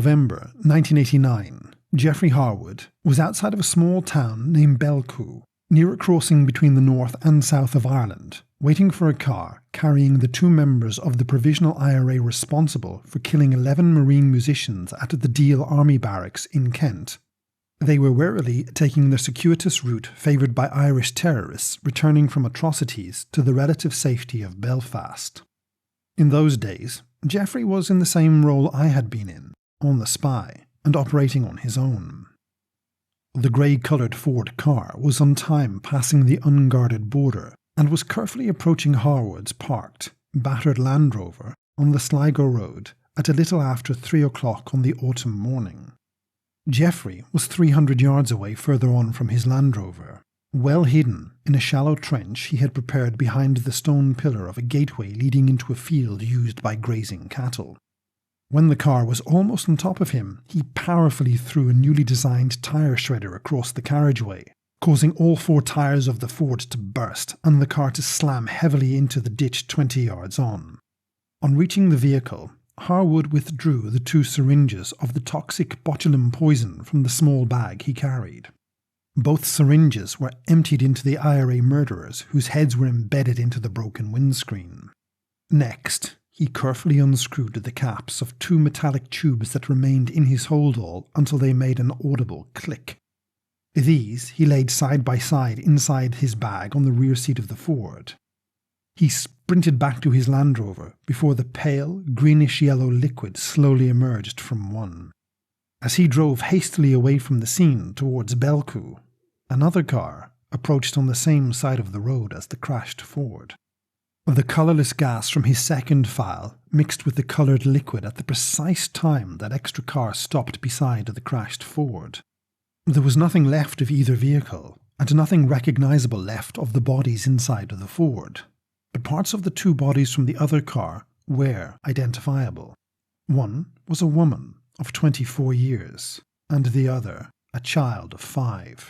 November 1989, Geoffrey Harwood was outside of a small town named Belcoo, near a crossing between the north and south of Ireland, waiting for a car carrying the 2 members of the Provisional IRA responsible for killing 11 Marine musicians at the Deal Army Barracks in Kent. They were warily taking the circuitous route favoured by Irish terrorists returning from atrocities to the relative safety of Belfast. In those days, Geoffrey was in the same role I had been in, on the spy, and operating on his own. The grey-coloured Ford car was on time passing the unguarded border and was carefully approaching Harwood's parked, battered Land Rover on the Sligo Road at a little after 3 o'clock on the autumn morning. Geoffrey was 300 yards away further on from his Land Rover, well hidden in a shallow trench he had prepared behind the stone pillar of a gateway leading into a field used by grazing cattle. When the car was almost on top of him, he powerfully threw a newly designed tyre shredder across the carriageway, causing all 4 tyres of the Ford to burst and the car to slam heavily into the ditch 20 yards on. On reaching the vehicle, Harwood withdrew the 2 syringes of the toxic botulinum poison from the small bag he carried. Both syringes were emptied into the IRA murderers whose heads were embedded into the broken windscreen. Next, he carefully unscrewed the caps of 2 metallic tubes that remained in his holdall until they made an audible click. These he laid side by side inside his bag on the rear seat of the Ford. He sprinted back to his Land Rover before the pale, greenish-yellow liquid slowly emerged from one. As he drove hastily away from the scene towards Belcoo, another car approached on the same side of the road as the crashed Ford. The colourless gas from his second phial mixed with the coloured liquid at the precise time that extra car stopped beside the crashed Ford. There was nothing left of either vehicle, and nothing recognisable left of the bodies inside the Ford. But parts of the 2 bodies from the other car were identifiable. One was a woman of 24 years, and the other a child of 5.